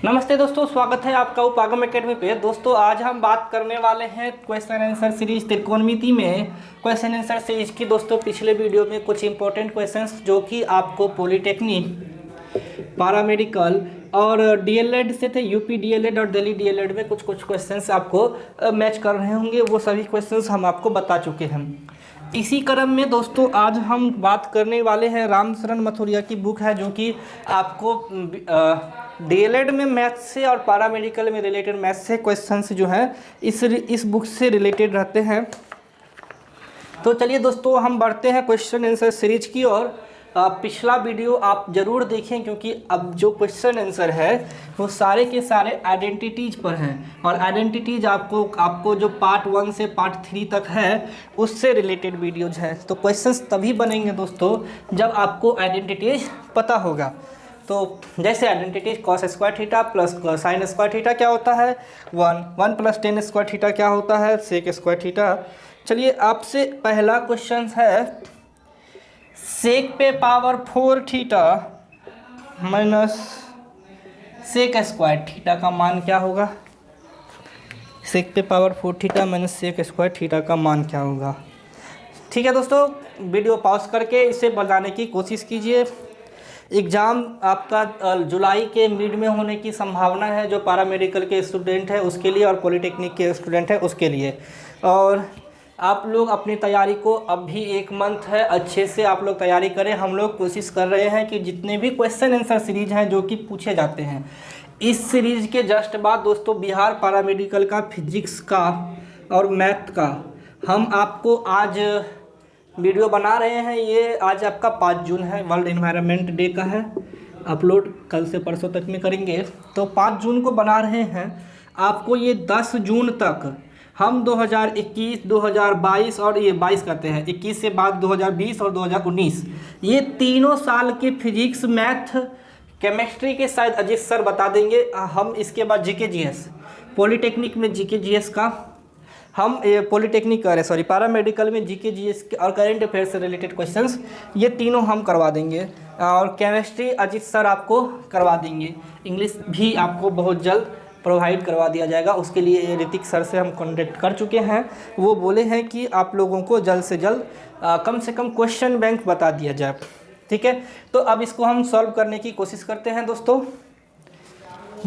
नमस्ते दोस्तों, स्वागत है आपका उपागम एकेडमी पे। दोस्तों आज हम बात करने वाले हैं क्वेश्चन आंसर सीरीज त्रिकोणमिति में क्वेश्चन आंसर सीरीज की। दोस्तों पिछले वीडियो में कुछ इंपॉर्टेंट क्वेश्चंस जो कि आपको पॉलिटेक्निक, पैरामेडिकल और डीएलएड से थे, यूपी डीएलएड और दिल्ली डीएलएड में कुछ क्वेश्चंस आपको मैच कर रहे होंगे, वो सभी क्वेश्चंस हम आपको बता चुके हैं। इसी क्रम में दोस्तों आज हम बात करने वाले हैं रामशरण मथुरिया की बुक है, जो कि आपको डीएलएड में मैथ्स से और पैरामेडिकल में रिलेटेड मैथ्स से क्वेश्चंस जो हैं इस बुक से रिलेटेड रहते हैं। तो चलिए दोस्तों हम बढ़ते हैं क्वेश्चन आंसर सीरीज की ओर। पिछला वीडियो आप ज़रूर देखें, क्योंकि अब जो क्वेश्चन आंसर है वो सारे के सारे आइडेंटिटीज़ पर हैं, और आइडेंटिटीज़ आपको जो पार्ट 1 से पार्ट 3 तक है उससे रिलेटेड वीडियोज़ हैं। तो क्वेश्चंस तभी बनेंगे दोस्तों जब आपको आइडेंटिटीज़ पता होगा। तो जैसे identities cos square theta plus sine square theta क्या होता है 1 प्लस टेन स्क्वायर थीटा क्या होता है सेक स्क्वायर थीटा। चलिए आपसे पहला क्वेश्चन है, सेक पे power 4 theta minus sec square theta का मान क्या होगा। सेक पे power 4 theta minus sec square theta का मान क्या होगा। ठीक है दोस्तों, वीडियो पॉज करके इसे बनाने की कोशिश कीजिए। एग्ज़ाम आपका जुलाई के मिड में होने की संभावना है, जो पैरामेडिकल के स्टूडेंट है उसके लिए और पॉलिटेक्निक के स्टूडेंट है उसके लिए। और आप लोग अपनी तैयारी को, अब भी 1 मंथ है, अच्छे से आप लोग तैयारी करें। हम लोग कोशिश कर रहे हैं कि जितने भी क्वेश्चन आंसर सीरीज हैं जो कि पूछे जाते हैं, इस सीरीज़ के जस्ट बाद दोस्तों बिहार पैरामेडिकल का फिजिक्स का और मैथ का हम आपको आज वीडियो बना रहे हैं। ये आज आपका 5 जून है, वर्ल्ड एनवायरनमेंट डे का है। अपलोड कल से परसों तक में करेंगे, तो 5 जून को बना रहे हैं। आपको ये 10 जून तक हम 2021, 2022 और ये 22 करते हैं, 21 से बाद 2020 और 2019, ये तीनों साल के फिजिक्स, मैथ, केमिस्ट्री के शायद अजीत सर बता देंगे। हम इसके बाद जीके जीएस, पॉलिटेक्निक में जीके जीएस का हम पैरामेडिकल में जीके जीएस और करंट अफेयर से रिलेटेड क्वेश्चंस ये तीनों हम करवा देंगे। और केमिस्ट्री अजीत सर आपको करवा देंगे। इंग्लिश भी आपको बहुत जल्द प्रोवाइड करवा दिया जाएगा। उसके लिए ऋतिक सर से हम कॉन्टेक्ट कर चुके हैं, वो बोले हैं कि आप लोगों को जल्द से जल्द कम से कम क्वेश्चन बैंक बता दिया जाए। ठीक है, तो अब इसको हम सॉल्व करने की कोशिश करते हैं दोस्तों।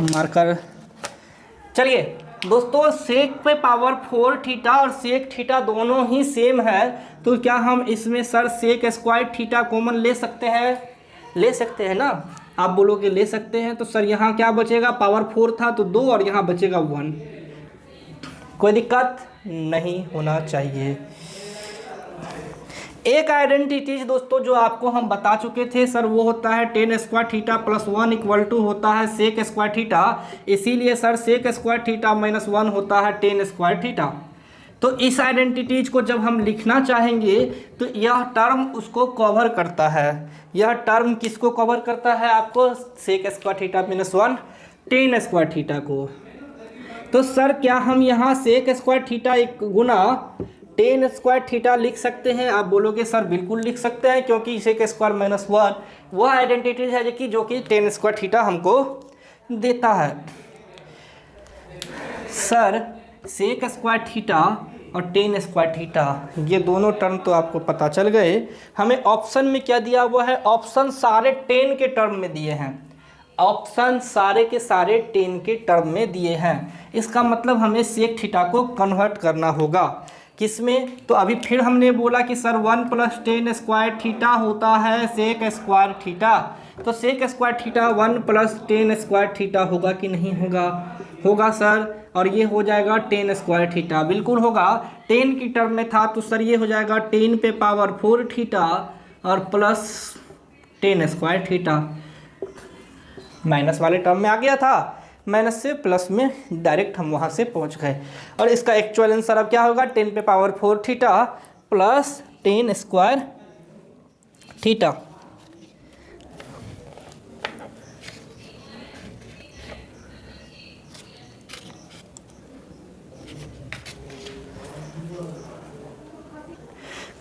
मार्कर, चलिए दोस्तों, सेक पे पावर 4 थीटा और सेक थीटा दोनों ही सेम है, तो क्या हम इसमें sir sec square theta common ले सकते हैं? ले सकते हैं ना। आप बोलोगे ले सकते हैं, तो सर यहाँ क्या बचेगा, पावर 4 था तो 2 और यहाँ बचेगा 1। कोई दिक्कत नहीं होना चाहिए। एक आइडेंटिटीज दोस्तों जो आपको हम बता चुके थे सर, वो होता है tan square theta plus 1 equal to होता है सेक स्क्वायर थीटा। इसीलिए sir sec square theta minus 1 होता है टेन स्क्वायर थीटा। तो इस आइडेंटिटीज को जब हम लिखना चाहेंगे तो यह टर्म उसको कवर करता है। यह टर्म किसको कवर करता है? आपको sec square theta minus 1 tan square theta को। तो सर क्या हम यहाँ सेक स्क्वायर थीटा एक गुना टेन स्क्वायर थीटा लिख सकते हैं? आप बोलोगे सर बिल्कुल लिख सकते हैं, क्योंकि सेक स्क्वायर माइनस 1 वह आइडेंटिटीज है जो कि टेन स्क्वायर थीटा हमको देता है। सर सेक स्क्वायर थीटा और टेन स्क्वायर थीटा ये दोनों टर्म तो आपको पता चल गए। हमें ऑप्शन में क्या दिया हुआ है? ऑप्शन सारे 10 के टर्म में दिए हैं। ऑप्शन सारे के सारे 10 के टर्म में दिए हैं। इसका मतलब हमें सेक थीटा को कन्वर्ट करना होगा। किसमें? तो अभी फिर हमने बोला कि sir 1 plus tan square theta होता है सेक स्क्वायर थीटा। तो sec square theta 1 plus tan square theta होगा कि नहीं होगा? होगा सर। और ये हो जाएगा टेन स्क्वायर थीटा, बिल्कुल होगा। 10 की टर्म में था तो सर ये हो जाएगा 10 पे पावर 4 थीटा और plus tan square theta. Minus वाले टर्म में आ गया था, माइनस से प्लस में डायरेक्ट हम वहाँ से पहुँच गए। और इसका एक्चुअल आंसर अब क्या होगा? 10 पे power 4 theta plus tan square theta.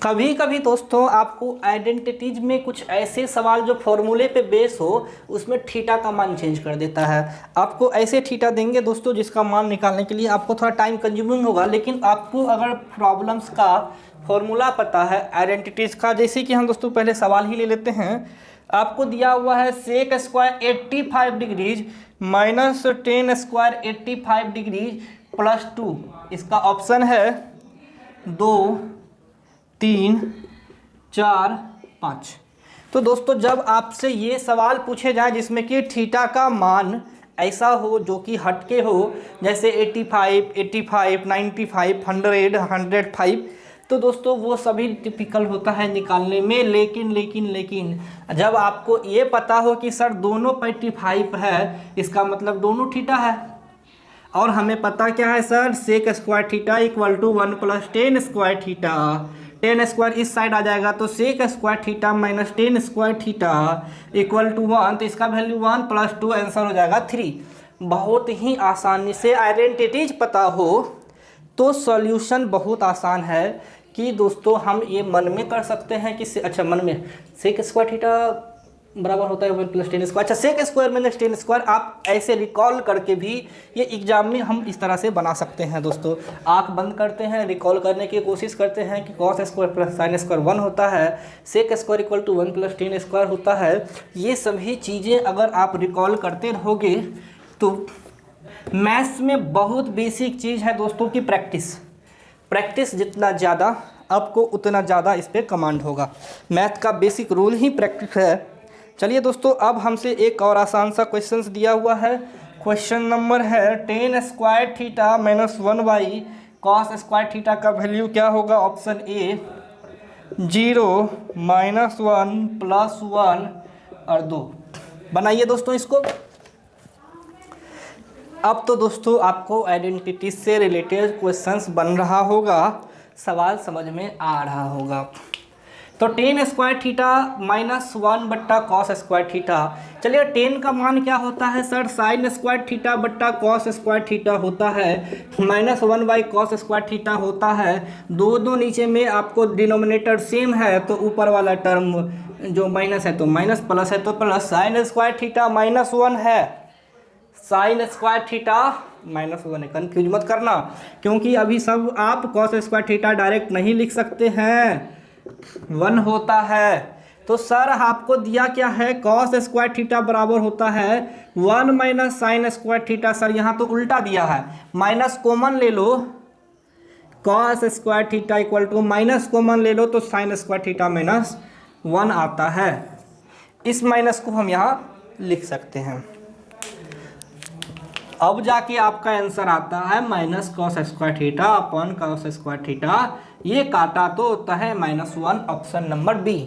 कभी कभी दोस्तों आपको आइडेंटिटीज में कुछ ऐसे सवाल जो फॉर्मूले पे बेस हो उसमें थीटा का मान चेंज कर देता है। आपको ऐसे थीटा देंगे दोस्तों जिसका मान निकालने के लिए आपको थोड़ा टाइम कंज्यूमिंग होगा, लेकिन आपको अगर प्रॉब्लम्स का फॉर्मूला पता है आइडेंटिटीज का, जैसे कि हम दोस्तों पहले सवाल ही ले लेते हैं। आपको दिया हुआ है sec square 85 degrees minus tan square 85 degrees plus 2। इसका ऑप्शन है 2, 3, 4, 5। तो दोस्तों जब आपसे ये सवाल पूछे जाए जिसमें कि थीटा का मान ऐसा हो जो कि हटके हो, जैसे 85, 85, 95, 100, 105, तो दोस्तों वो सभी टिपिकल होता है निकालने में। लेकिन जब आपको ये पता हो कि सर दोनों 85 है, इसका मतलब दोनों थीटा है, और हमें पता क्या है sir, sec square theta equal to 1 plus tan square theta. Tan square इस साइड आ जाएगा तो sec square theta minus tan square theta equal to 1, तो इसका वैल्यू 1 प्लस 2 आंसर हो जाएगा 3। बहुत ही आसानी से आइडेंटिटीज पता हो तो सॉल्यूशन बहुत आसान है कि दोस्तों हम ये मन में कर सकते हैं कि अच्छा मन में सेक स्क्वायर थीटा बराबर होता है 1 प्लस टेन स्क्वायर। अच्छा sec square minus tan square आप ऐसे रिकॉल करके भी ये एग्जाम में हम इस तरह से बना सकते हैं दोस्तों। आंख बंद करते हैं, रिकॉल करने की कोशिश करते हैं कि cos square plus sine square 1 होता है, sec square equal to 1 plus tan square होता है। ये सभी चीज़ें अगर आप रिकॉल करते रहोगे तो मैथ्स में बहुत बेसिक चीज़ है दोस्तों की प्रैक्टिस जितना ज़्यादा आपको उतना ज़्यादा इस पर कमांड होगा। मैथ का बेसिक रूल ही प्रैक्टिस है। चलिए दोस्तों अब हमसे एक और आसान सा क्वेश्चन दिया हुआ है। क्वेश्चन नंबर है tan square theta minus 1 by cos square theta का वैल्यू क्या होगा। ऑप्शन ए 0, -1, +1 और 2। बनाइए दोस्तों इसको। अब तो दोस्तों आपको आइडेंटिटी से रिलेटेड क्वेश्चंस बन रहा होगा, सवाल समझ में आ रहा होगा। तो टेन स्क्वायर थीटा -1 बट्टा कॉस स्क्वायर थीटा। चलिए टेन का मान क्या होता है सर, साइन स्क्वायर थीटा बट्टा कॉस स्क्वायर थीटा होता है, -1 बाई कॉस स्क्वायर थीटा होता है। दो नीचे में आपको डिनोमिनेटर सेम है तो ऊपर वाला टर्म जो माइनस है तो माइनस, प्लस है तो प्लस। साइन स्क्वायर थीटा -1 है, साइन स्क्वायर थीटा -1 है। कन्फ्यूज मत करना क्योंकि अभी सब आप कॉस स्क्वायर थीटा डायरेक्ट नहीं लिख सकते हैं, 1 होता है। तो सर आपको दिया क्या है, कॉस स्क्वायर थीटा बराबर होता है 1 minus sine square theta. Sir यहाँ तो उल्टा दिया है, माइनस कॉमन ले लो, cos square theta equal to minus common ले लो तो साइन स्क्वायर थीटा -1 आता है। इस माइनस को हम यहाँ लिख सकते हैं। अब जाके आपका आंसर आता है minus cos square theta upon cos square theta. ये काटा तो होता है -1, ऑप्शन नंबर बी।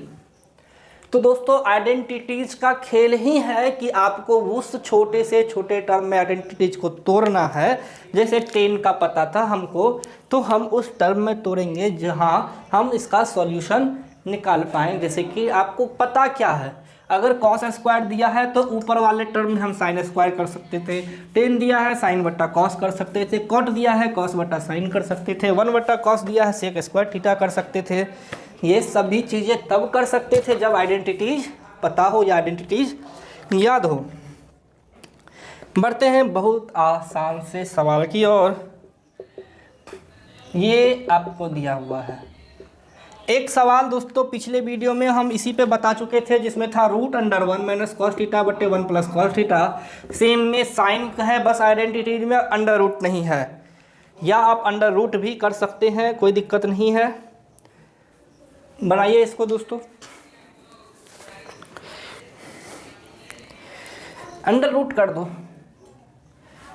तो दोस्तों आइडेंटिटीज का खेल ही है कि आपको उस छोटे से छोटे टर्म में आइडेंटिटीज को तोड़ना है। जैसे 10 का पता था हमको तो हम उस टर्म में तोड़ेंगे जहां हम इसका सॉल्यूशन निकाल पाएँ। जैसे कि आपको पता क्या है, अगर कॉस स्क्वायर दिया है तो ऊपर वाले टर्म में हम साइन स्क्वायर कर सकते थे, 10 दिया है साइन बट्टा कॉस कर सकते थे, कॉट दिया है कॉस बट्टा साइन कर सकते थे, 1 बट्टा कॉस दिया है सेक स्क्वायर थीटा कर सकते थे। ये सभी चीज़ें तब कर सकते थे जब आइडेंटिटीज पता हो या आइडेंटिटीज याद हो। बढ़ते हैं बहुत आसान से सवाल की ओर। ये आपको दिया हुआ है एक सवाल दोस्तों, पिछले वीडियो में हम इसी पे बता चुके थे जिसमें था √1 माइनस कॉस थीटा बट्टे 1 प्लस कॉस थीटा। सेम में साइन है, बस आइडेंटिटीज में √, नहीं है, या आप √ भी कर सकते हैं, कोई दिक्कत नहीं है। बनाइए इसको दोस्तों, √ कर दो,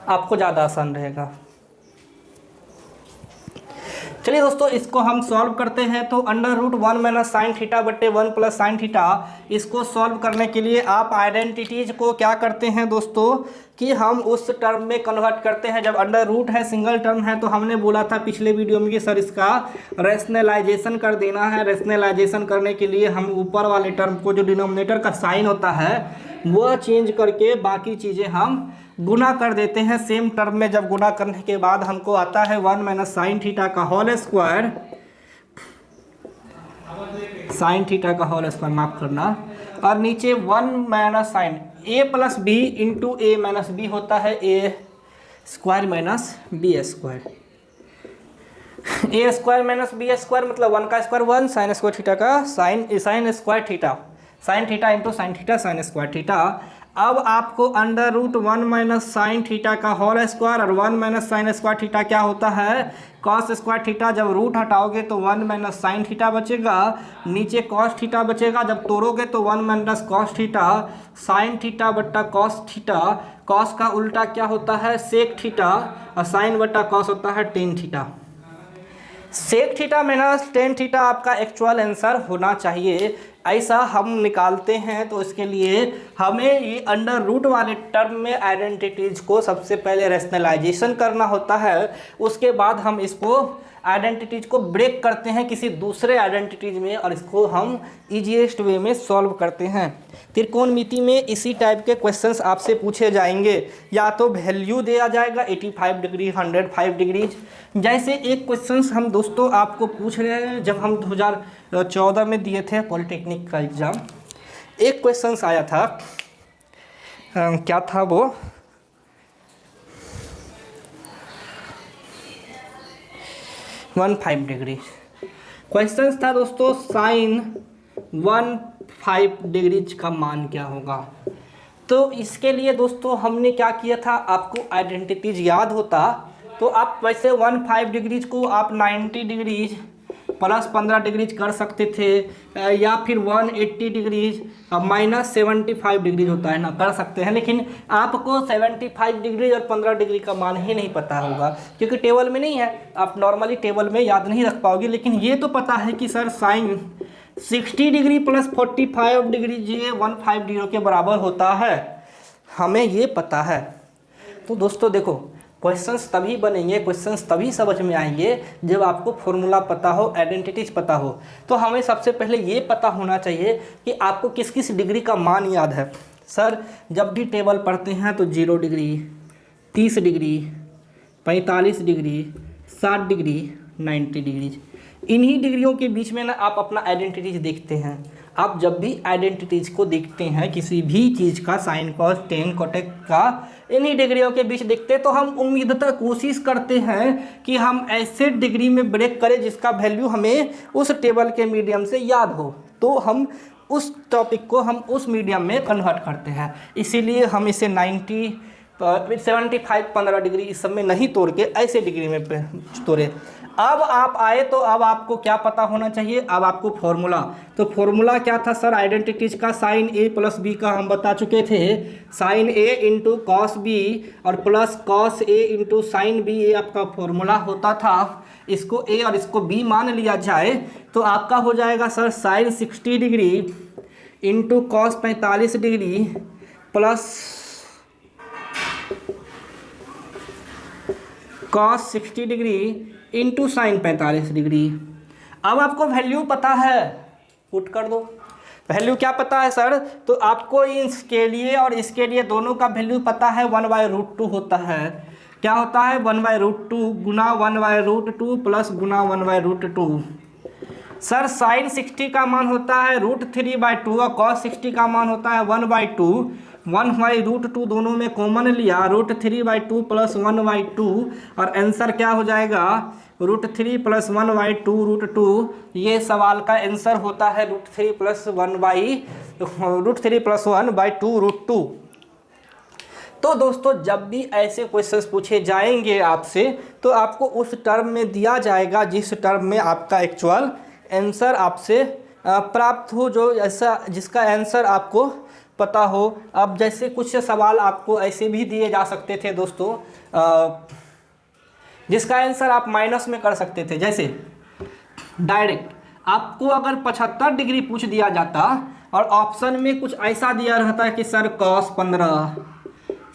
आपको ज़्यादा आसान रहेगा। चलिए दोस्तों इसको हम सॉल्व करते हैं। तो √1 माइनस साइन थीटा बट्टे 1 प्लस साइन थीटा, इसको सॉल्व करने के लिए आप आइडेंटिटीज को क्या करते हैं दोस्तों कि हम उस टर्म में कन्वर्ट करते हैं। जब √ है, सिंगल टर्म है, तो हमने बोला था पिछले वीडियो में कि सर इसका रैशनलाइजेशन कर देना है। रैशनलाइजेशन करने के लिए हम ऊपर वाले टर्म को जो डिनोमिनेटर का साइन होता है वह चेंज करके बाकी चीज़ें हम गुना कर देते हैं। सेम टर्म में जब गुना करने के बाद हमको आता है 1 माइनस साइन थीटा का होल स्क्वायर साइन थीटा का होल स्क्वायर, माफ करना, और नीचे 1 minus sine A plus B into A minus B होता है A square minus B square. A square minus B square मतलब 1 का स्क्वायर 1, साइन स्क्वायर थीटा का sine square theta, sine theta into sine theta sine square theta. अब आपको under root 1 minus sine theta का whole square और 1 minus sine square theta क्या होता है, कॉस स्क्वायर थीटा। जब रूट हटाओगे तो 1 माइनस साइन थीटा बचेगा, नीचे कॉस थीटा बचेगा, जब तोड़ोगे तो 1 minus cos theta, sine theta बट्टा कॉस थीटा। कॉस का उल्टा क्या होता है, सेक थीटा, और साइन बट्टा कॉस होता है tan theta. Sec theta minus tan theta आपका एक्चुअल आंसर होना चाहिए, ऐसा हम निकालते हैं। तो इसके लिए हमें ये अंडर रूट वाले टर्म में आइडेंटिटीज को सबसे पहले रैशनलाइजेशन करना होता है, उसके बाद हम इसको आइडेंटिटीज को ब्रेक करते हैं किसी दूसरे आइडेंटिटीज में और इसको हम ईजीएस्ट वे में सॉल्व करते हैं। त्रिकोणमिति में इसी टाइप के क्वेश्चंस आपसे पूछे जाएंगे, या तो वैल्यू दिया जाएगा 85 डिग्री 105 डिग्री। जैसे एक क्वेश्चंस हम दोस्तों आपको पूछ रहे हैं, जब हम 2014 में दिए थे पॉलिटेक्निक का एग्ज़ाम, एक क्वेश्चंस आया था, क्या था वो, वन 5 डिग्री क्वेश्चन था दोस्तों, साइन 15 डिग्री का मान क्या होगा। तो इसके लिए दोस्तों हमने क्या किया था, आपको आइडेंटिटीज याद होता तो आप वैसे 15 डिग्रीज को आप 90 डिग्रीज प्लस 15 डिग्रीज कर सकते थे, या फिर 180 डिग्रीज माइनस 75 डिग्रीज होता है ना, कर सकते हैं। लेकिन आपको 75 डिग्री और 15 डिग्री का मान ही नहीं पता होगा, क्योंकि टेबल में नहीं है, आप नॉर्मली टेबल में याद नहीं रख पाओगे। लेकिन ये तो पता है कि sir sine 60 degree plus 45 degree ये 15 डिग्री के बराबर होता है, हमें ये पता है। तो दोस्तों देखो, क्वेश्चंस तभी बनेंगे, क्वेश्चंस तभी समझ में आएंगे जब आपको फॉर्मूला पता हो, आइडेंटिटीज पता हो। तो हमें सबसे पहले ये पता होना चाहिए कि आपको किस किस डिग्री का मान याद है। सर जब भी टेबल पढ़ते हैं तो 0 degree, 30 degree, 45 degree, 60 degree, 90 degree, इन्हीं डिग्रियों के बीच में ना आप अपना आइडेंटिटीज देखते हैं। आप जब भी आइडेंटिटीज को देखते हैं किसी भी चीज़ का, साइन कॉस टेन कोटेक का, इन्हीं डिग्रियों के बीच देखते हैं, तो हम उम्मीदतः कोशिश करते हैं कि हम ऐसे डिग्री में ब्रेक करें जिसका वैल्यू हमें उस टेबल के मीडियम से याद हो, तो हम उस टॉपिक को हम उस मीडियम में कन्वर्ट करते हैं। इसीलिए हम इसे 90 75 15 डिग्री इस सब में नहीं तोड़ के ऐसे डिग्री में तोड़े। अब आप आए तो अब आपको क्या पता होना चाहिए, अब आपको फॉर्मूला, तो फॉर्मूला क्या था सर आइडेंटिटीज का, साइन ए प्लस बी का हम बता चुके थे, साइन ए इंटू कॉस बी और plus cos A into sine B, ये आपका फॉर्मूला होता था। इसको ए और इसको बी मान लिया जाए तो आपका हो जाएगा sir sine 60 degree into cos 45 degree plus cos 60 degree into sine 45 degree. अब आपको वैल्यू पता है, पुट कर दो। वैल्यू क्या पता है सर, तो आपको इसके लिए और इसके लिए दोनों का वैल्यू पता है, 1/√2 होता है। क्या होता है, 1/√2 गुना 1/√2 प्लस गुना 1/√2। सर साइन 60 का मान होता है √3/2 और कॉस 60 का मान होता है 1/2। 1/√2 दोनों में कॉमन लिया, √3/2 प्लस 1/2 और आंसर क्या हो जाएगा, √3 प्लस 1/2 ये सवाल का आंसर होता है √3 प्लस 1/2। तो दोस्तों जब भी ऐसे क्वेश्चंस पूछे जाएंगे आपसे तो आपको उस टर्म में दिया जाएगा जिस टर्म में आपका एक्चुअल आंसर आपसे प्राप्त हो, जो ऐसा जिसका आंसर आपको पता हो। अब जैसे कुछ सवाल आपको ऐसे भी दिए जा सकते थे दोस्तों जिसका आंसर आप माइनस में कर सकते थे। जैसे डायरेक्ट आपको अगर 75 डिग्री पूछ दिया जाता और ऑप्शन में कुछ ऐसा दिया रहता कि सर कॉस 15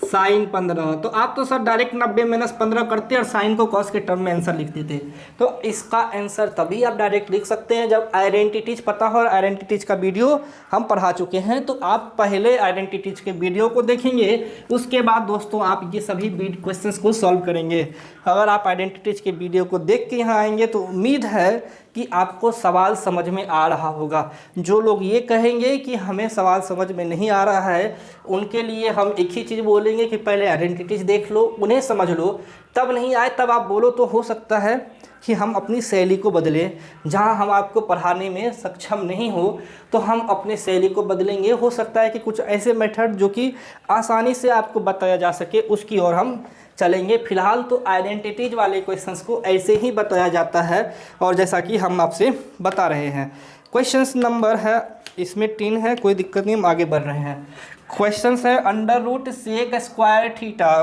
साइन 15, तो आप तो सर डायरेक्ट 90 - 15 करते और साइन को कॉस के टर्म में आंसर लिख देते। तो इसका आंसर तभी आप डायरेक्ट लिख सकते हैं जब आइडेंटिटीज पता हो, और आइडेंटिटीज का वीडियो हम पढ़ा चुके हैं। तो आप पहले आइडेंटिटीज के वीडियो को देखेंगे, उसके बाद दोस्तों आप ये सभी क्वेश्चंस को सॉल्व करेंगे। अगर आप आइडेंटिटीज के वीडियो को देख के यहाँ आएंगे तो उम्मीद है कि आपको सवाल समझ में आ रहा होगा। जो लोग ये कहेंगे कि हमें सवाल समझ में नहीं आ रहा है, उनके लिए हम एक ही चीज़ बोलेंगे कि पहले आइडेंटिटीज देख लो, उन्हें समझ लो, तब नहीं आए तब आप बोलो तो हो सकता है कि हम अपनी शैली को बदलें। जहां हम आपको पढ़ाने में सक्षम नहीं हो तो हम अपने शैली को बदलेंगे। हो सकता है कि कुछ ऐसे मेथड जो कि आसानी से आपको बताया जा सके उसकी ओर हम चलेंगे। फिलहाल तो आइडेंटिटीज वाले क्वेश्चंस को ऐसे ही बताया जाता है और जैसा कि हम आपसे बता रहे हैं। क्वेश्चंस नंबर है इसमें 3 है, कोई दिक्कत नहीं, हम आगे बढ़ रहे हैं। क्वेश्चंस है under root sec square theta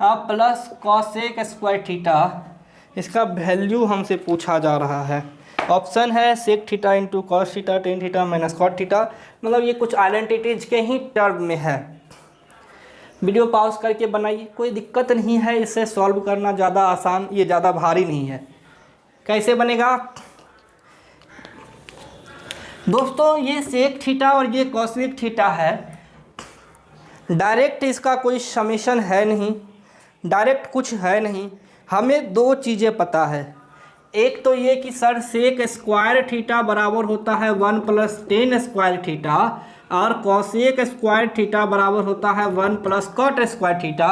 plus cosec square theta, इसका वैल्यू हमसे पूछा जा रहा है। ऑप्शन है sec theta into cos theta, tan theta minus cot theta, मतलब ये कुछ आइडेंटिटीज के ही टर्म में है। वीडियो पॉज करके बनाइए, कोई दिक्कत नहीं है, इसे सॉल्व करना ज़्यादा आसान, ये ज़्यादा भारी नहीं है। कैसे बनेगा दोस्तों, ये सेक थीटा और ये कॉसेक थीटा है। डायरेक्ट इसका कोई समेशन है नहीं, डायरेक्ट कुछ है नहीं। हमें 2 चीज़ें पता है। एक तो ये कि सर सेक स्क्वायर थीटा बराबर होता है 1 प्लस टेन स्क्वायर थीटा और कॉसेक स्क्वायर थीटा बराबर होता है 1 प्लस कॉट स्क्वायर थीटा।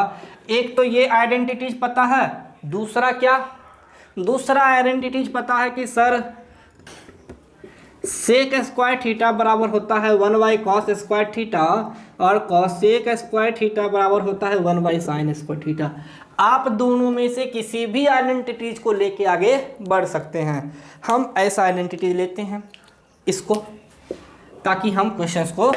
एक तो ये आइडेंटिटीज पता है। दूसरा क्या, दूसरा आइडेंटिटीज पता है कि सर सेक स्क्वायर थीटा बराबर होता है 1 बाई कॉस स्क्वायर थीटा और कॉसेक स्क्वायर थीटा बराबर होता है 1 बाई साइन स्क्वायर थीटा। आप दोनों में से किसी भी आइडेंटिटीज को लेके आगे बढ़ सकते हैं। हम ऐसा आइडेंटिटीज लेते हैं इसको, ताकि हम क्वेश्चंस को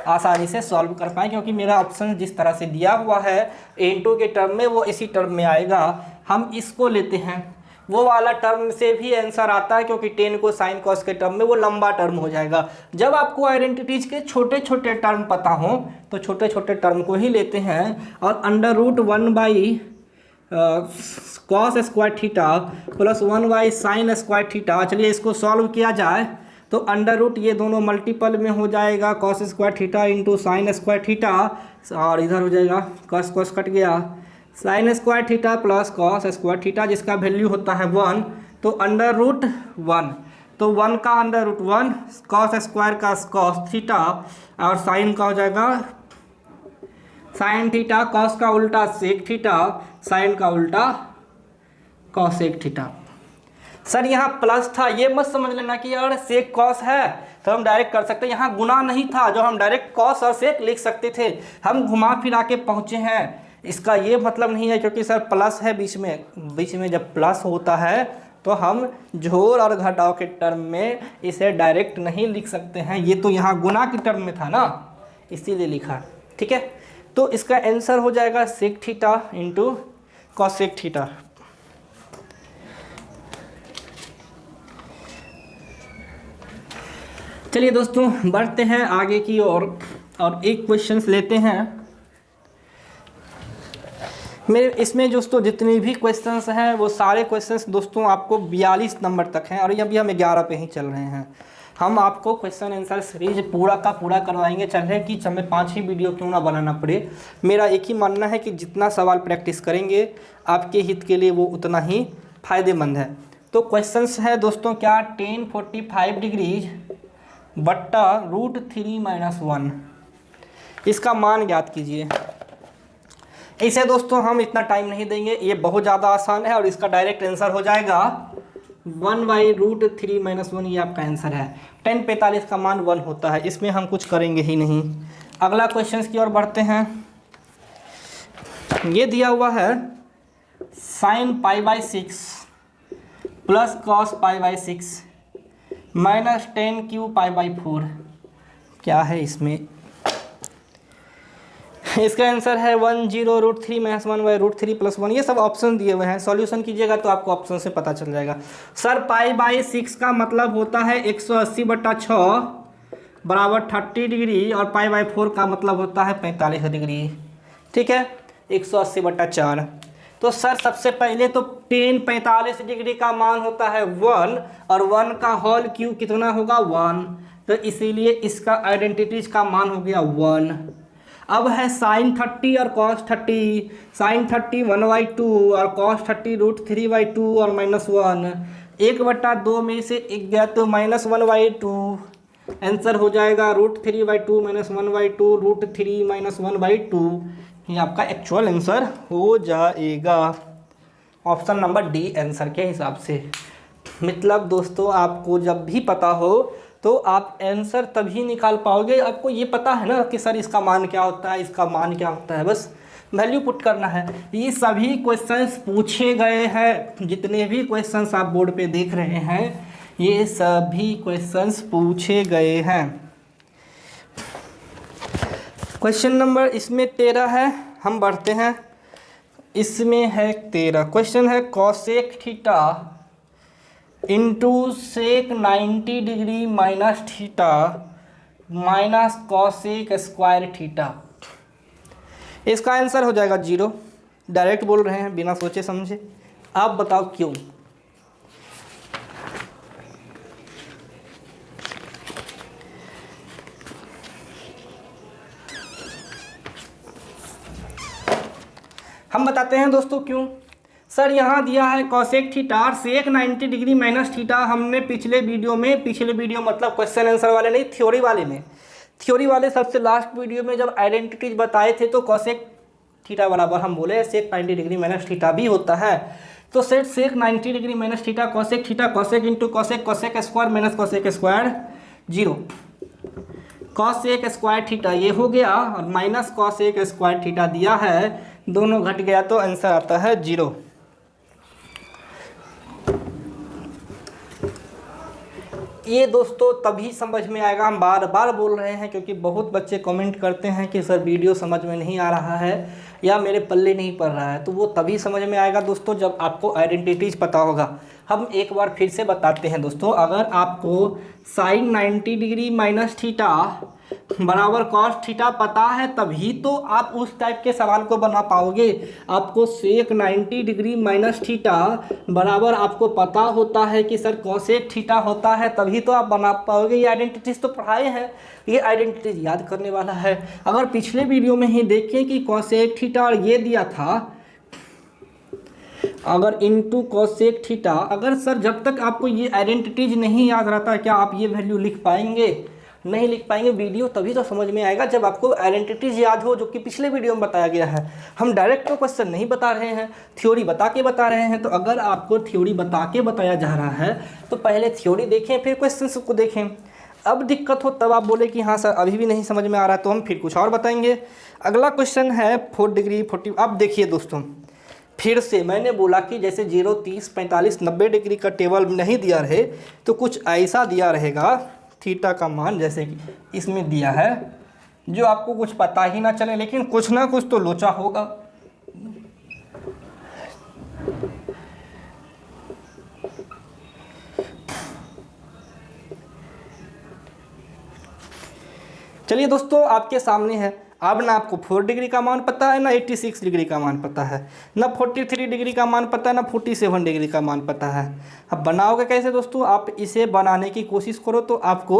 आसानी से सॉल्व कर पाएँ, क्योंकि मेरा ऑप्शन जिस तरह से दिया हुआ है n2 के टर्म में वो इसी टर्म में आएगा। हम इसको लेते हैं, वो वाला टर्म से भी आंसर आता है, क्योंकि 10 को साइन कॉस के टर्म में वो लंबा टर्म हो जाएगा। जब आपको आइडेंटिटीज के छोटे छोटे टर्म पता हो तो छोटे छोटे टर्म को ही लेते हैं। और under root 1 by cos square theta plus 1 by sine square theta, चलिए इसको सॉल्व किया जाए तो अंडर रूट ये दोनों मल्टीपल में हो जाएगा, cos square theta into sign square theta, और इधर हो जाएगा कॉस कॉस कट गया, sign square theta plus cos square theta, जिसका वैल्यू होता है 1। तो अंडर रूट 1, तो 1 का अंडर रूट 1, कॉस स्क्वायर का कॉस थीटा और साइन का हो जाएगा साइन थीटा, कॉस का उल्टा सेक थीटा, साइन का उल्टा कॉसेक थीटा। सर यहाँ प्लस था, ये मत समझ लेना कि यार सेक कॉस है तो हम डायरेक्ट कर सकते हैं। यहाँ गुना नहीं था जो हम डायरेक्ट कॉस और सेक लिख सकते थे, हम घुमा फिरा के पहुँचे हैं। इसका ये मतलब नहीं है क्योंकि सर प्लस है बीच में जब प्लस होता है तो हम जोड़ और घटाव के टर्म में इसे डायरेक्ट नहीं लिख सकते हैं। ये तो यहाँ गुना के टर्म में था ना, इसीलिए लिखा, ठीक है। तो इसका आंसर हो जाएगा sec theta into cosec theta. चलिए दोस्तों बढ़ते हैं आगे की ओर और एक क्वेश्चंस लेते हैं। मेरे इसमें दोस्तों जितने भी क्वेश्चंस हैं वो सारे क्वेश्चंस दोस्तों आपको 42 नंबर तक हैं और अभी हम 11 पे ही चल रहे हैं। हम आपको क्वेश्चन आंसर सीरीज पूरा का पूरा करवाएंगे, चाहे कि हमें 5 ही वीडियो क्यों ना बनाना पड़े। मेरा एक ही मानना है कि जितना सवाल प्रैक्टिस करेंगे आपके हित के लिए वो उतना ही फ़ायदेमंद है। तो क्वेश्चंस है दोस्तों क्या, tan 45 डिग्रीज बट्टा √3 - 1, इसका मान ज्ञात कीजिए। इसे दोस्तों हम इतना टाइम नहीं देंगे, ये बहुत ज़्यादा आसान है और इसका डायरेक्ट आंसर हो जाएगा 1/√3 - 1, ये आपका आंसर है। tan 45 का मान 1 होता है, इसमें हम कुछ करेंगे ही नहीं। अगला क्वेश्चन की ओर बढ़ते हैं। ये दिया हुआ है sin π/6 plus cos π/6 minus tan क्यू π/4, क्या है इसमें? इसका आंसर है 10√3 - 1/√3 + 1। ये सब ऑप्शन दिए हुए हैं, सॉल्यूशन कीजिएगा तो आपको ऑप्शन से पता चल जाएगा। सर π/6 का मतलब होता है 180/6 बराबर 30 डिग्री और π/4 का मतलब होता है 45 डिग्री, ठीक है, 180/4। तो सर सबसे पहले तो tan 45 डिग्री का मान होता है 1 और 1 का होल क्यूब कितना होगा 1, तो इसीलिए इसका आइडेंटिटीज का मान हो गया 1। अब है sin 30 और cos 30, sin 30 1/2 और cos 30 √3/2 और -1, 1/2 में से 1 गया तो -1/2 आंसर हो जाएगा √3/2 -1/2 √3 -1/2। ये आपका एक्चुअल आंसर हो जाएगा। ऑप्शन नंबर डी आंसर के हिसाब से। मतलब दोस्तों आपको जब भी पता हो तो आप आंसर तभी निकाल पाओगे, आपको ये पता है ना कि सर इसका मान क्या होता है, इसका मान क्या होता है, बस वैल्यू पुट करना है। ये सभी क्वेश्चंस पूछे गए हैं, जितने भी क्वेश्चंस आप बोर्ड पे देख रहे हैं ये सभी क्वेश्चंस पूछे गए हैं। क्वेश्चन नंबर इसमें 13 है, हम बढ़ते हैं। इसमें है 13 क्वेश्चन है cosec theta into sec 90 degree minus theta minus cosec square theta. इसका आंसर हो जाएगा 0। डायरेक्ट बोल रहे हैं बिना सोचे समझे। आप बताओ क्यों? हम बताते हैं दोस्तों क्यों। सर यहाँ दिया है कॉसेक थीटा और सेक 90 डिग्री माइनस थीटा। हमने पिछले वीडियो मतलब क्वेश्चन आंसर वाले नहीं, थ्योरी वाले सबसे लास्ट वीडियो में जब आइडेंटिटीज बताए थे तो कॉसेक थीटा बराबर हम बोले सेक 90 डिग्री माइनस थीटा भी होता है। तो सेट सेक 90 degree minus theta cosec into cosec square minus cosec square 0। Cosec square theta ये हो गया और माइनस कॉसेक स्क्वायर थीटा दिया है, दोनों घट गया तो आंसर आता है 0। ये दोस्तों तभी समझ में आएगा, हम बार बार बोल रहे हैं क्योंकि बहुत बच्चे कमेंट करते हैं कि सर वीडियो समझ में नहीं आ रहा है या मेरे पल्ले नहीं पड़ रहा है, तो वो तभी समझ में आएगा दोस्तों जब आपको आइडेंटिटीज पता होगा। हम एक बार फिर से बताते हैं दोस्तों, अगर आपको साइन 90 डिग्री माइनस थीटा बराबर कॉस थीटा पता है तभी तो आप उस टाइप के सवाल को बना पाओगे। आपको सेक 90 डिग्री माइनस थीटा बराबर आपको पता होता है कि सर कॉसेक थीटा होता है तभी तो आप बना पाओगे। ये आइडेंटिटीज तो पढ़ाए हैं, ये आइडेंटिटीज याद करने वाला है। अगर पिछले वीडियो में ही देखें कि कॉसेक थीटा और ये दिया था, अगर इनटू कॉसेक थीटा, अगर सर जब तक आपको ये आइडेंटिटीज नहीं याद रहता क्या आप ये वैल्यू लिख पाएंगे? नहीं लिख पाएंगे। वीडियो तभी तो समझ में आएगा जब आपको आइडेंटिटीज याद हो, जो कि पिछले वीडियो में बताया गया है। हम डायरेक्ट तो क्वेश्चन नहीं बता रहे हैं, थ्योरी बता के बता रहे हैं। तो अगर आपको थ्योरी बता के बताया जा रहा है तो पहले थ्योरी देखें फिर क्वेश्चन को देखें। अब दिक्कत हो तब आप बोले कि हाँ सर अभी भी नहीं समझ में आ रहा, तो हम फिर कुछ और बताएंगे। अगला क्वेश्चन है 4 डिग्री 40। अब देखिए दोस्तों, फिर से मैंने बोला कि जैसे 0, 30, 45, 90 डिग्री का टेबल नहीं दिया रहे तो कुछ ऐसा दिया रहेगा थीटा का मान, जैसे कि इसमें दिया है, जो आपको कुछ पता ही ना चले, लेकिन कुछ ना कुछ तो लोचा होगा। चलिए दोस्तों, आपके सामने है। अब ना आपको 4 डिग्री का मान पता है, ना 86 डिग्री का मान पता है, ना 43 डिग्री का मान पता है, ना 47 डिग्री का मान पता है। अब बनाओगे कैसे दोस्तों? आप इसे बनाने की कोशिश करो तो आपको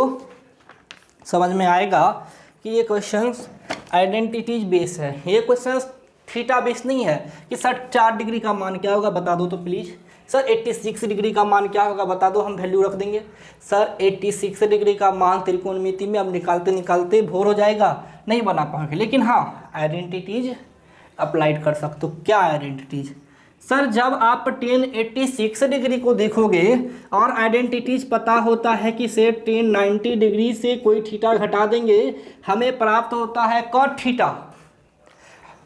समझ में आएगा कि ये क्वेश्चंस आइडेंटिटीज बेस है। ये क्वेश्चंस थीटा बेस नहीं है कि सर 4 डिग्री का मान क्या होगा बता दो तो प्लीज़। सर 86 डिग्री का मान क्या होगा बता दो, हम वैल्यू रख देंगे। सर 86 डिग्री का मान त्रिकोणमिति में अब निकालते निकालते भोर हो जाएगा, नहीं बना पाओगे। लेकिन हाँ, आइडेंटिटीज अप्लाइड कर सकते हो। क्या आइडेंटिटीज? सर जब आप tan 86 डिग्री को देखोगे और आइडेंटिटीज पता होता है कि से tan 90 डिग्री से कोई थीटा घटा देंगे, हमें प्राप्त होता है cot थीटा।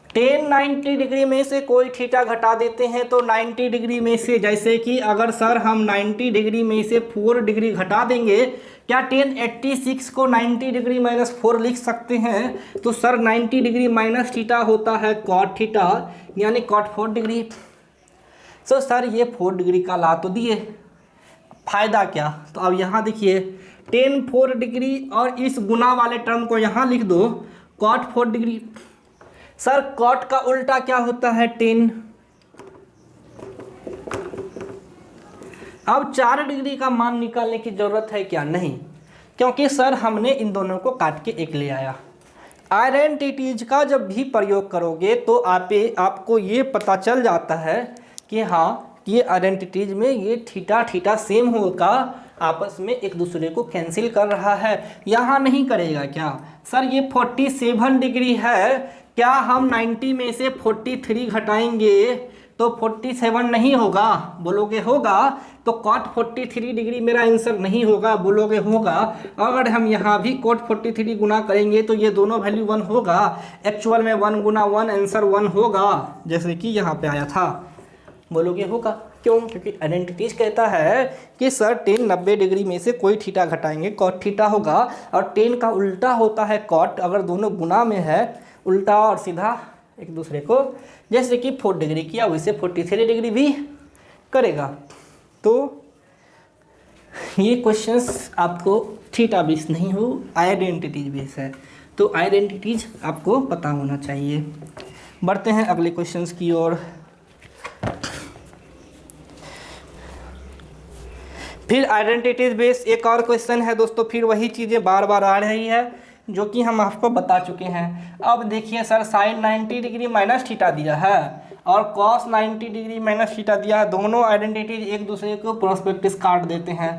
tan 90 डिग्री में से कोई थीटा घटा देते हैं तो 90 डिग्री में से, जैसे कि अगर सर हम 90 डिग्री में से 4 डिग्री घटा देंगे, क्या tan 86 को 90 डिग्री माइनस 4 लिख सकते हैं? तो सर 90 डिग्री माइनस थीटा होता है cot थीटा, यानी cot 4 डिग्री। तो सर ये 4 डिग्री का ला तो दिए, फायदा क्या? तो अब यहाँ देखिए tan 4 डिग्री और इस गुना वाले टर्म को यहाँ लिख दो cot 4 डिग्री। सर cot का उल्टा क्या होता है? tan। अब 4 डिग्री का मान निकालने की जरूरत है क्या? नहीं, क्योंकि सर हमने इन दोनों को काट के एक ले आया। आइडेंटिटीज का जब भी प्रयोग करोगे तो आपको ये पता चल जाता है कि हाँ ये आइडेंटिटीज में ये थीटा थीटा सेम होगा, आपस में एक दूसरे को कैंसिल कर रहा है। यहाँ नहीं करेगा क्या सर? ये 47 डिग्री है, क्या हम 90 में से 43 घटाएंगे तो 47 नहीं होगा? बोलोगे होगा। तो cot 43 डिग्री मेरा आंसर नहीं होगा, बोलोगे होगा। अगर हम यहाँ भी cot 43 गुना करेंगे तो ये दोनों वैल्यू 1 होगा। एक्चुअल में 1 गुना 1 आंसर 1 होगा, जैसे कि यहाँ पे आया था। बोलोगे होगा। क्यों? क्योंकि आइडेंटिटीज कहता है कि सर टेन 90 डिग्री में से कोई थीटा घटाएंगे cot थीटा होगा, और टेन का उल्टा होता है cot। अगर दोनों गुना में है, उल्टा और सीधा एक दूसरे को, जैसे कि 4 डिग्री किया वैसे 43 डिग्री भी करेगा। तो ये क्वेश्चंस आपको थीटा बेस नहीं हो, आइडेंटिटीज बेस है। तो आइडेंटिटीज आपको पता होना चाहिए। बढ़ते हैं अगले क्वेश्चंस की ओर। फिर आइडेंटिटीज बेस एक और क्वेश्चन है दोस्तों, फिर वही चीज़ें बार बार आ रही है जो कि हम आपको बता चुके हैं। अब देखिए sir, sine 90 degree minus theta दिया है और कॉस 90 डिग्री माइनस थीटा दिया है। दोनों आइडेंटिटीज एक दूसरे को प्रोस्पेक्टिव काट देते हैं।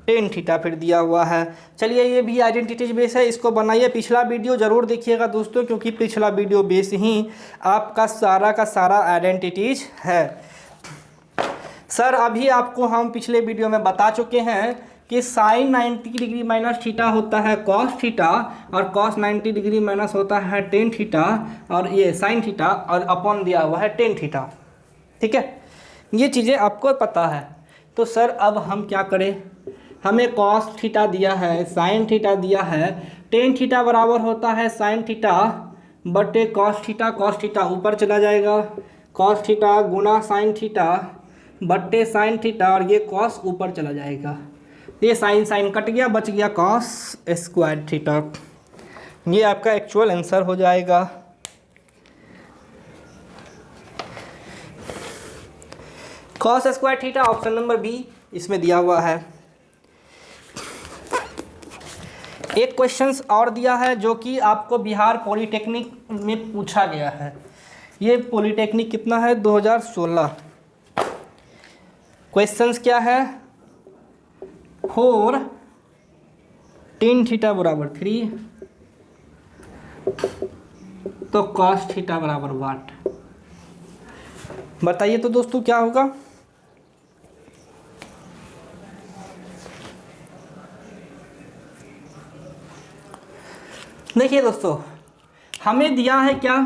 टेन थीटा फिर दिया हुआ है। चलिए ये भी आइडेंटिटीज बेस है, इसको बनाइए। पिछला वीडियो ज़रूर देखिएगा दोस्तों, क्योंकि पिछला वीडियो बेस ही आपका सारा का सारा आइडेंटिटीज है। सर अभी आपको हम पिछले वीडियो में बता चुके हैं कि साइन 90 डिग्री माइनस थीटा होता है कॉस थीटा, और कॉस 90 डिग्री माइनस होता है टेन थीटा, और ये साइन थीटा, और अपॉन दिया हुआ है टेन थीटा। ठीक है, ये चीज़ें आपको पता है। तो सर अब हम क्या करें? हमें कॉस थीटा दिया है, साइन थीटा दिया है, टेन थीटा बराबर होता है साइन थीटा बटे कॉस थीटा। कॉस थीटा ऊपर चला जाएगा, कॉस थीटा गुना साइन थीटा बटे साइन थीटा, और ये कॉस ऊपर चला जाएगा। ये साइन साइन कट गया, बच गया कॉस स्क्वायर थीटा। ये आपका एक्चुअल आंसर हो जाएगा। Cos square theta option number B इसमें दिया हुआ है। एक क्वेश्चंस और दिया है जो कि आपको बिहार पॉलिटेक्निक में पूछा गया है। ये पॉलिटेक्निक कितना है? 2016। क्वेश्चंस क्या है? 4 टेन थीटा बराबर 3 तो कॉस थीटा बराबर वाट। बताइए तो दोस्तों क्या होगा? देखिए दोस्तों, हमें दिया है क्या?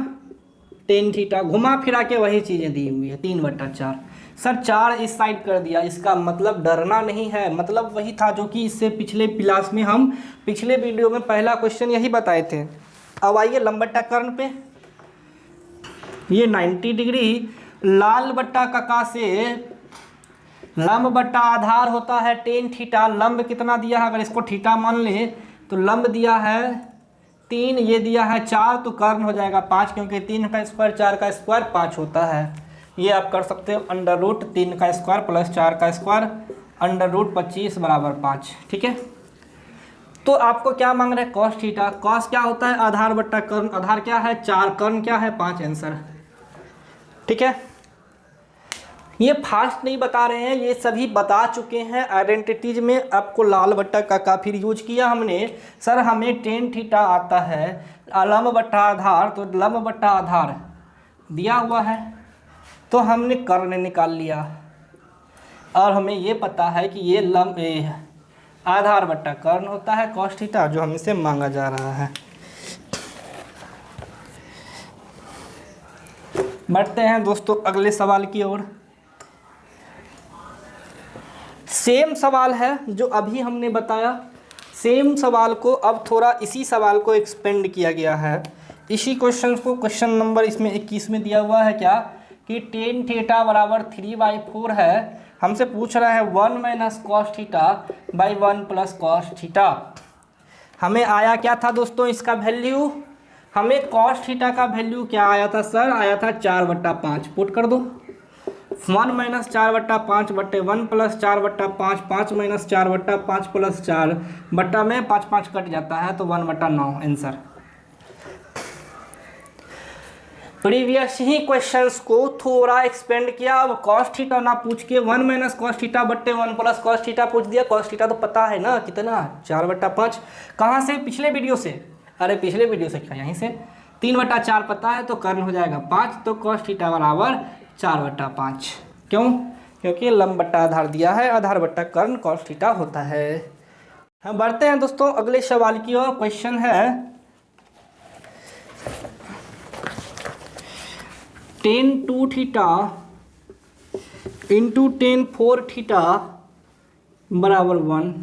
Tan theta. घुमा फिरा के वही चीज़ें दी हुई है, 3/4। सर 4 इस साइड कर दिया, इसका मतलब डरना नहीं है। मतलब वही था जो कि इससे पिछले क्लास में हम पिछले वीडियो में पहला क्वेश्चन यही बताए थे। अब आइए लंब बट्टा कर्ण पे। ये 90 डिग्री लाल बट्टा कका से लंब बट्टा आधार होता है टेन थीटा। लंब कितना दिया है? अगर इसको थीटा मान ले तो लंब दिया है 3, ये दिया है 4, तो कर्ण हो जाएगा 5, क्योंकि 3 का स्क्वायर 4 का स्क्वायर 5 होता है। ये आप कर सकते हो √3 का स्क्वायर प्लस 4 का स्क्वायर √25 बराबर 5। ठीक है, तो आपको क्या मांग रहे हैं? Cos theta. कॉस क्या होता है? आधार बट्टा कर्ण। आधार क्या है? 4, कर्ण क्या है? 5 आंसर। ठीक है, ये फास्ट नहीं बता रहे हैं, ये सभी बता चुके हैं। आइडेंटिटीज में आपको लाल बट्टा का फिर यूज किया हमने। सर हमें टेन थीटा आता है लंब बट्टा आधार, तो लंब बट्टा आधार दिया हुआ है तो हमने कर्ण निकाल लिया, और हमें ये पता है कि ये लंब आधार बट्टा कर्ण होता है कॉस थीटा, जो हमसे मांगा जा रहा है। बढ़ते हैं दोस्तों अगले सवाल की ओर। सेम सवाल है जो अभी हमने बताया, सेम सवाल को अब थोड़ा इसी सवाल को एक्सपेंड किया गया है। इसी क्वेश्चन को क्वेश्चन नंबर इसमें 21 में दिया हुआ है क्या कि टेन थीटा बराबर 3/4 है। हमसे पूछ रहा है 1 minus cos theta by 1 plus cos theta. हमें आया क्या था दोस्तों इसका वैल्यू? हमें कॉस थीटा का वैल्यू क्या आया था सर? आया था 4/5। पुट कर दो 1 माइनस 4/5 बट्टे 1 प्लस 4/5, 5 माइनस 4/5 प्लस 4 बट्टा में 5 कट जाता है तो 1/9 आंसर। तो प्रीवियस ही क्वेश्चंस को थोड़ा एक्सपेंड किया। अब कॉस थीटा ना पूछ के 1 माइनस कॉस थीटा बट्टे 1 प्लस कॉस थीटा पूछ दिया। कॉस थीटा तो पता है ना कितना, 4/5। कहाँ से? पिछले वीडियो से। अरे पिछले वीडियो से क्या, यहीं से 3/4 पता है, तो कर्ण हो जाएगा 5, तो कॉस थीटा बराबर 4/5। क्यों? क्योंकि लंब बट्टा आधार दिया है, आधार बट्टा कर्ण कॉस थीटा होता है। हम बढ़ते हैं दोस्तों अगले सवाल की ओर। क्वेश्चन है tan 2 theta into tan 4 theta बराबर 1।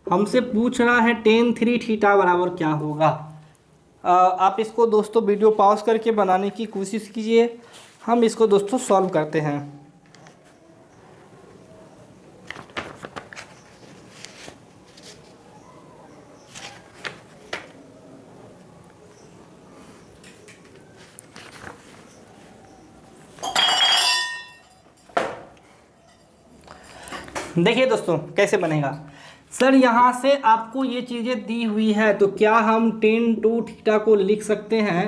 हमसे पूछ रहा है tan 3 थीटा बराबर क्या होगा। आप इसको दोस्तों वीडियो पॉज करके बनाने की कोशिश कीजिए। हम इसको दोस्तों सॉल्व करते हैं। देखिए दोस्तों कैसे बनेगा। सर यहाँ से आपको ये चीज़ें दी हुई है, तो क्या हम tan 2 थीटा को लिख सकते हैं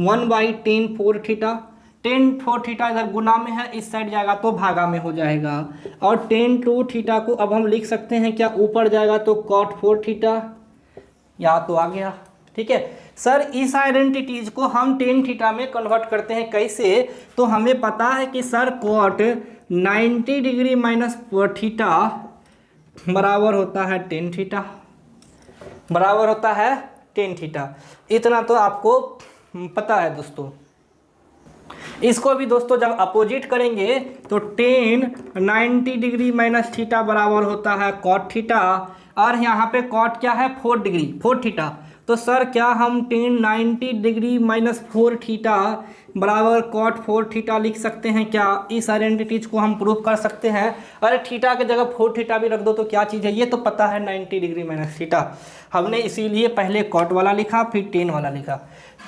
1/tan 4 थीटा। tan 4 थीटा इधर गुना में है, इस साइड जाएगा तो भागा में हो जाएगा। और tan 2 थीटा को अब हम लिख सकते हैं क्या, ऊपर जाएगा तो cot 4 थीटा, यहाँ तो आ गया। ठीक है सर, इस आइडेंटिटीज को हम tan थीटा में कन्वर्ट करते हैं कैसे, तो हमें पता है कि sir cot 90 degree minus theta बराबर होता है tan थीटा, बराबर होता है tan थीटा। इतना तो आपको पता है दोस्तों। इसको भी दोस्तों जब अपोजिट करेंगे तो tan 90 डिग्री माइनस थीटा बराबर होता है cot थीटा, और यहाँ पे cot क्या है 4 डिग्री 4 थीटा। तो सर क्या हम tan 90 डिग्री माइनस 4 थीटा बराबर cot 4 थीटा लिख सकते हैं क्या? इस आइडेंटिटीज को हम प्रूव कर सकते हैं। अरे थीटा की जगह 4 थीटा भी रख दो तो क्या चीज़ है, ये तो पता है 90 डिग्री माइनस थीटा। हमने इसीलिए पहले cot वाला लिखा फिर tan वाला लिखा।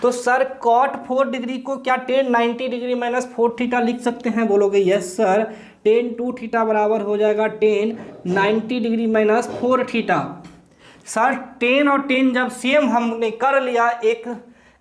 तो सर cot 4 डिग्री को क्या tan 90 डिग्री माइनस 4 थीटा लिख सकते हैं? बोलोगे यस सर, tan 2 थीटा बराबर हो जाएगा tan 90 degree minus 4 theta. Sir tan और tan जब सेम हमने कर लिया एक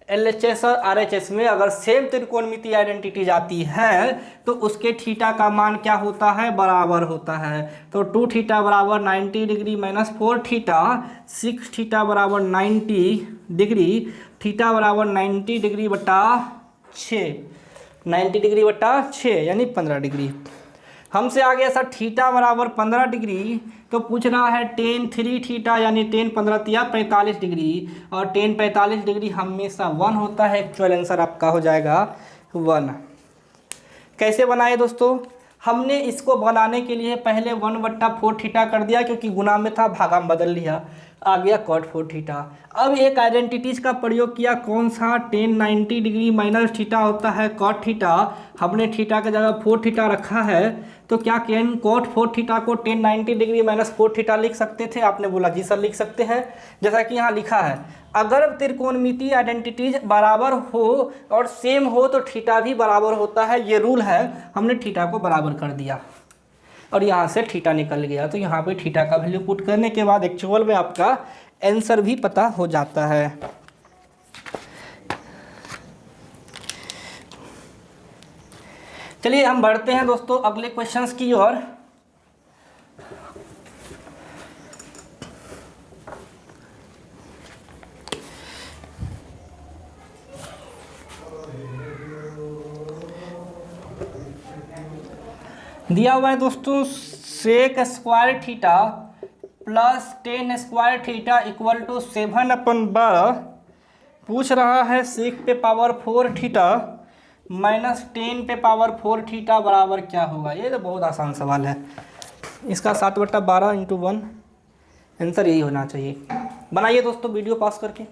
LHS और RHS में, अगर सेम त्रिकोणमिति आइडेंटिटी आती है तो उसके थीटा का मान क्या होता है, बराबर होता है। तो 2 थीटा बराबर 90 डिग्री माइनस 4 थीटा, 6 थीटा बराबर 90 डिग्री, थीटा बराबर 90 डिग्री बटा 6, 90 डिग्री बटा 6 यानी 15 डिग्री। हमसे आ गया सर थीटा बराबर 15 डिग्री, तो पूछ रहा है tan 3 थीटा यानी tan 15 तिया 45 डिग्री, और tan 45 डिग्री हमेशा 1 होता है। एक्चुअल आंसर आपका हो जाएगा 1। कैसे बनाए दोस्तों? हमने इसको बनाने के लिए पहले 1/4 थीटा कर दिया, क्योंकि गुना में था, भागा में बदल लिया, आ गया cot 4 थीटा। अब एक आइडेंटिटीज का प्रयोग किया, कौन सा, tan 90 डिग्री माइनस थीटा होता है cot थीटा। हमने थीटा की जगह 4 थीटा रखा है, तो क्या cot 4 थीटा को tan 90 डिग्री माइनस 4 थीटा लिख सकते थे? आपने बोला जी सर लिख सकते हैं। जैसा कि यहाँ लिखा है, अगर त्रिकोणमिति आइडेंटिटीज बराबर हो और सेम हो तो थीटा भी बराबर होता है, ये रूल है। हमने थीटा को बराबर कर दिया और यहाँ से थीटा निकल गया, तो यहाँ पे थीटा का वैल्यू पुट करने के बाद एक्चुअल में आपका आंसर भी पता हो जाता है। चलिए हम बढ़ते हैं दोस्तों अगले क्वेश्चंस की ओर। दिया हुआ है दोस्तों sec square theta plus tan square theta equal to 7/12। पूछ रहा है सेक पे पावर 4 थीटा माइनस tan पे पावर 4 थीटा बराबर क्या होगा। ये तो बहुत आसान सवाल है, इसका 7/12 इंटू 1 आंसर यही होना चाहिए। बनाइए दोस्तों वीडियो पॉज करके।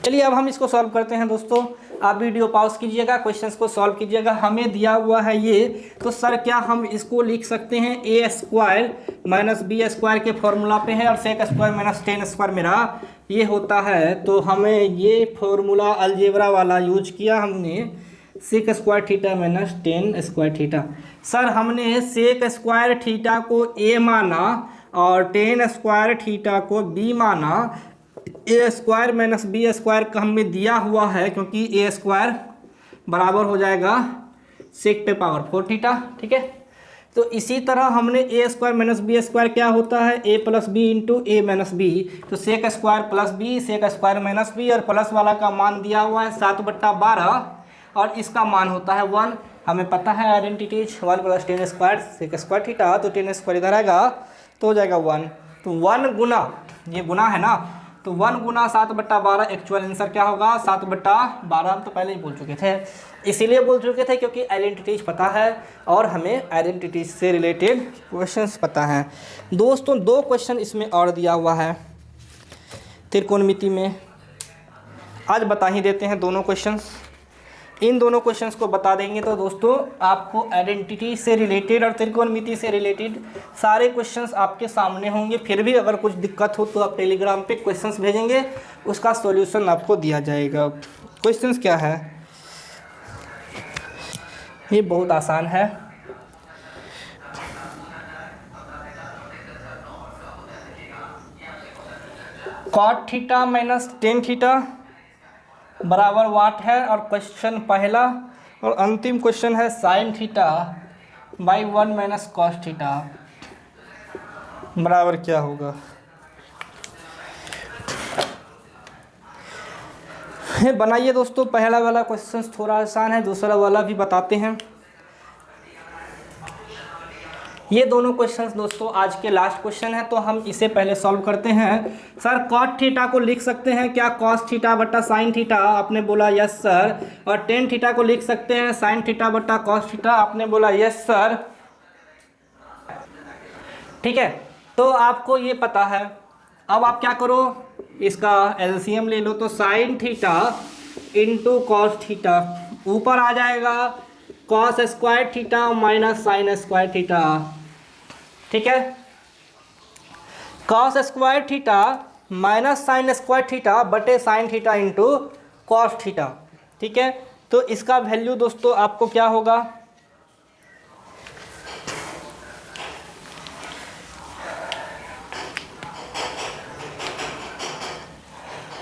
चलिए अब हम इसको सॉल्व करते हैं दोस्तों। आप वीडियो पॉज कीजिएगा, क्वेश्चंस को सॉल्व कीजिएगा। हमें दिया हुआ है ये, तो सर क्या हम इसको लिख सकते हैं a square minus B square के फॉर्मूला पे है, और sec square minus tan square मेरा ये होता है। तो हमें ये फॉर्मूला अलजेब्रा वाला यूज किया हमने, sec square theta minus tan square theta. Sir हमने सेक स्क्वायर थीटा को a माना और tan स्क्वायर थीटा को b माना। A square minus B square का हमें दिया हुआ है, क्योंकि ए स्क्वायर बराबर हो जाएगा सेक पे पावर 4 थीटा। ठीक है, तो इसी तरह हमने A square minus B square क्या होता है, A plus B into A minus B, तो sec square plus B sec square minus B, और प्लस वाला का मान दिया हुआ है 7/12 और इसका मान होता है 1। हमें पता है identities 1 + 10 square sec square theta, तो 10 स्क्वायर इधर आएगा तो हो जाएगा 1। तो 1 गुना, ये गुना है ना, तो 1 गुना 7/12 एक्चुअल आंसर क्या होगा 7/12। हम तो पहले ही बोल चुके थे, इसीलिए बोल चुके थे क्योंकि आइडेंटिटीज पता है और हमें आइडेंटिटीज से रिलेटेड क्वेश्चंस पता हैं। दोस्तों 2 क्वेश्चन इसमें और दिया हुआ है त्रिकोणमिति में, आज बता ही देते हैं दोनों क्वेश्चंस। इन दोनों क्वेश्चंस को बता देंगे तो दोस्तों आपको आइडेंटिटी से रिलेटेड और त्रिकोणमिति से रिलेटेड सारे क्वेश्चंस आपके सामने होंगे। फिर भी अगर कुछ दिक्कत हो तो आप टेलीग्राम पे क्वेश्चंस भेजेंगे, उसका सॉल्यूशन आपको दिया जाएगा। क्वेश्चंस क्या है, ये बहुत आसान है। cot theta minus tan theta बराबर वाट है, और क्वेश्चन पहला, और अंतिम क्वेश्चन है sine theta by 1 minus cos theta बराबर क्या होगा। बनाइए दोस्तों, पहला वाला क्वेश्चन थोड़ा आसान है, दूसरा वाला भी बताते हैं। ये दोनों क्वेश्चंस दोस्तों आज के लास्ट क्वेश्चन है, तो हम इसे पहले सॉल्व करते हैं। सर कॉट थीटा को लिख सकते हैं क्या कॉस थीटा बट्टा साइन थीटा, आपने बोला यस सर। और टेन थीटा को लिख सकते हैं साइन थीटा बट्टा कॉस थीटा, आपने बोला यस सर। ठीक है, तो आपको ये पता है। अब आप क्या करो, इसका एलसीएम ले लो, तो sine theta into cos theta, ऊपर आ जाएगा cos square theta minus sine square theta. ठीक है, cos square theta minus sine square theta बटे sine theta into cos theta. ठीक है, तो इसका वैल्यू दोस्तों आपको क्या होगा,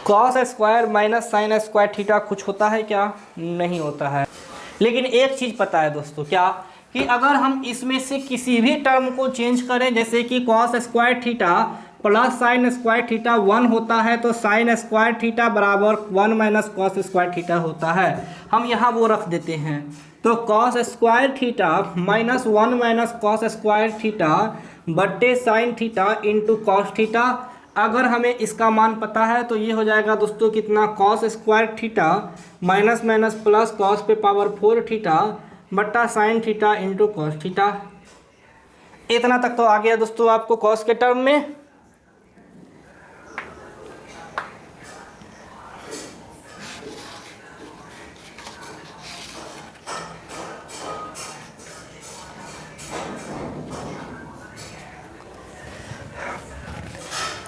cos square minus sine square theta कुछ होता है क्या, नहीं होता है। लेकिन एक चीज़ पता है दोस्तों, क्या कि अगर हम इसमें से किसी भी टर्म को चेंज करें, जैसे कि cos square theta plus sine square theta 1 होता है, तो साइन स्क्वायर थीटा बराबर 1 माइनस कॉस स्क्वायर थीटा होता है। हम यहाँ वो रख देते हैं, तो cos square theta minus 1 minus cos square theta बट्टे sine theta into cos theta. अगर हमें इसका मान पता है तो ये हो जाएगा दोस्तों कितना, cos square theta minus minus plus cos पे पावर 4 थीटा बट्टा sign theta into cos theta. इतना तक तो आ गया दोस्तों आपको कॉस के टर्म में।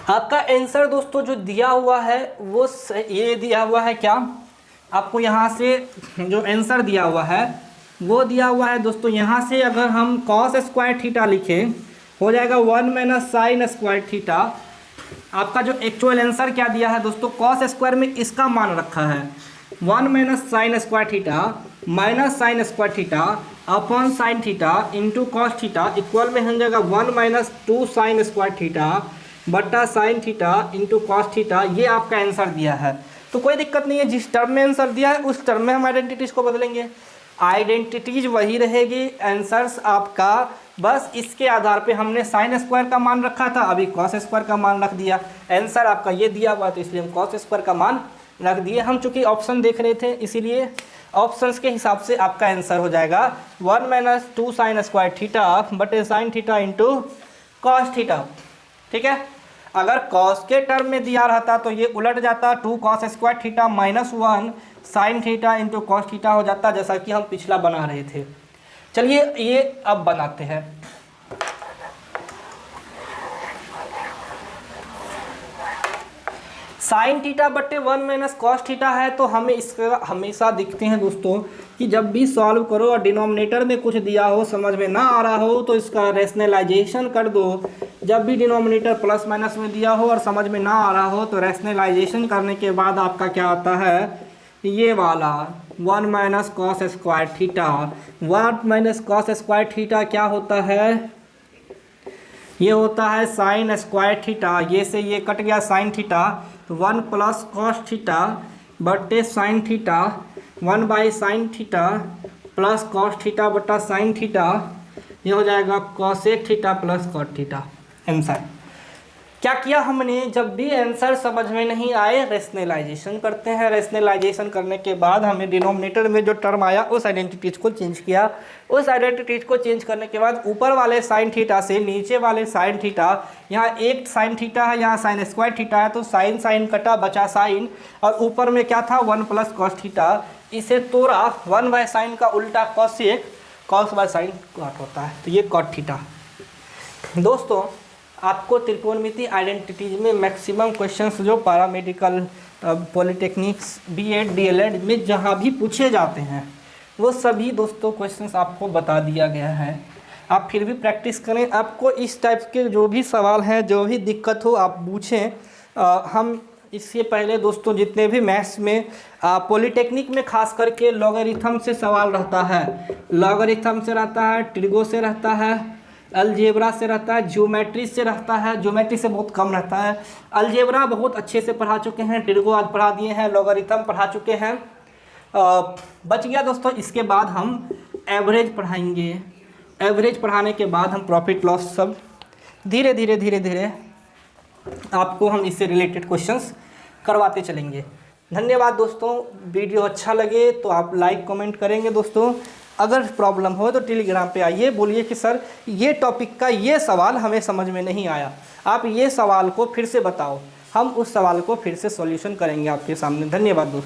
आपका आंसर दोस्तों जो दिया हुआ है वो ये दिया हुआ है, क्या आपको यहाँ से जो आंसर दिया हुआ है वो दिया हुआ है दोस्तों, यहाँ से अगर हम कॉस स्क्वायर थीटा लिखें हो जाएगा 1 माइनस साइन स्क्वायर थीटा। आपका जो एक्चुअल आंसर क्या दिया है दोस्तों, कॉस स्क्वायर में इसका मान रखा है 1 minus sine square theta minus sine square theta upon sine theta into cos theta equal में हो जाएगा 1 माइनस 2 साइन स्क्वायर थीटा बट्टा sign theta into cos theta. ये आपका आंसर दिया है, तो कोई दिक्कत नहीं है, जिस टर्म में आंसर दिया है उस टर्म में हम आइडेंटिटीज को बदलेंगे। आइडेंटिटीज वही रहेगी, आंसर्स आपका बस इसके आधार पे हमने साइन स्क्वायर का मान रखा था, अभी कॉस स्क्वायर का मान रख दिया। आंसर आपका ये दिया हुआ तो इसलिए हम कॉस स्क्वायर का मान रख दिए। हम चूंकि ऑप्शन देख रहे थे इसीलिए ऑप्शंस के हिसाब से आपका आंसर हो जाएगा 1 माइनस 2 साइन स्क्वायर थीटा बटे sine theta into cos theta. ठीक है, अगर कॉस के टर्म में दिया रहता तो ये उलट जाता, 2 cos square theta minus 1 sign theta into cos theta हो जाता, जैसा कि हम पिछला बना रहे थे। चलिए ये अब बनाते हैं। साइन थीटा बटे 1 माइनस कॉस थीटा है, तो हमें इसका हमेशा दिखते हैं दोस्तों कि जब भी सॉल्व करो और डिनोमिनेटर में कुछ दिया हो, समझ में ना आ रहा हो, तो इसका रैशनलाइजेशन कर दो। जब भी डिनोमिनेटर प्लस माइनस में दिया हो और समझ में ना आ रहा हो, तो रैशनलाइजेशन करने के बाद आपका क्या आता है, ये वाला 1 minus cos square theta. 1 minus cos square theta क्या होता है, ये होता है साइन स्क्वायर थीटा। ये से ये कट गया साइन थीटा, तो 1 प्लस कॉस थीटा बटे sine theta, 1 by sine theta plus cos theta बटा साइन थीटा, ये हो जाएगा cosec theta plus cot theta. Answer क्या किया हमने, जब भी आंसर समझ में नहीं आए रैशनलाइजेशन करते हैं। रैशनलाइजेशन करने के बाद हमें डिनोमिनेटर में जो टर्म आया उस आइडेंटिटीज को चेंज किया। उस आइडेंटिटीज को चेंज करने के बाद ऊपर वाले साइन थीटा से नीचे वाले साइन थीटा, यहाँ एक साइन थीटा है, यहाँ साइन स्क्वायर थीटा है, तो साइन साइन कटा बचा साइन, और ऊपर में क्या था 1 प्लस कॉस थीटा। इसे तोड़ा 1 बाय साइन का उल्टा cosec, cos by sine cot होता है, तो ये कॉट थीटा। दोस्तों आपको त्रिकोणमिति आइडेंटिटीज में मैक्सिमम क्वेश्चंस जो पैरामेडिकल, पॉलिटेक्निक्स, बीएड, डीएलएड में जहाँ भी पूछे जाते हैं वो सभी दोस्तों क्वेश्चंस आपको बता दिया गया है। आप फिर भी प्रैक्टिस करें। आपको इस टाइप के जो भी सवाल हैं, जो भी दिक्कत हो आप पूछें। हम इससे पहले दोस्तों जितने भी मैथ्स में पॉलिटेक्निक में खास करके लॉगरिथम से सवाल रहता है, लॉगरिथम से रहता है, ट्रिगो से रहता है, अलजेब्रा से रहता है, ज्योमेट्री से रहता है। ज्योमेट्री से बहुत कम रहता है। अलजेब्रा बहुत अच्छे से पढ़ा चुके हैं, ट्रिगो आज पढ़ा दिए हैं, लॉगरिथम पढ़ा चुके हैं। बच गया दोस्तों, इसके बाद हम एवरेज पढ़ाएंगे। एवरेज पढ़ाने के बाद हम प्रॉफिट लॉस सब धीरे धीरे आपको हम इससे रिलेटेड क्वेश्चंस करवाते चलेंगे। धन्यवाद दोस्तों। वीडियो अच्छा लगे तो आप लाइक कमेंट करेंगे दोस्तों। अगर प्रॉब्लम हो तो टेलीग्राम पे आइए, बोलिए कि सर ये टॉपिक का ये सवाल हमें समझ में नहीं आया, आप ये सवाल को फिर से बताओ, हम उस सवाल को फिर से सॉल्यूशन करेंगे आपके सामने। धन्यवाद दोस्तों।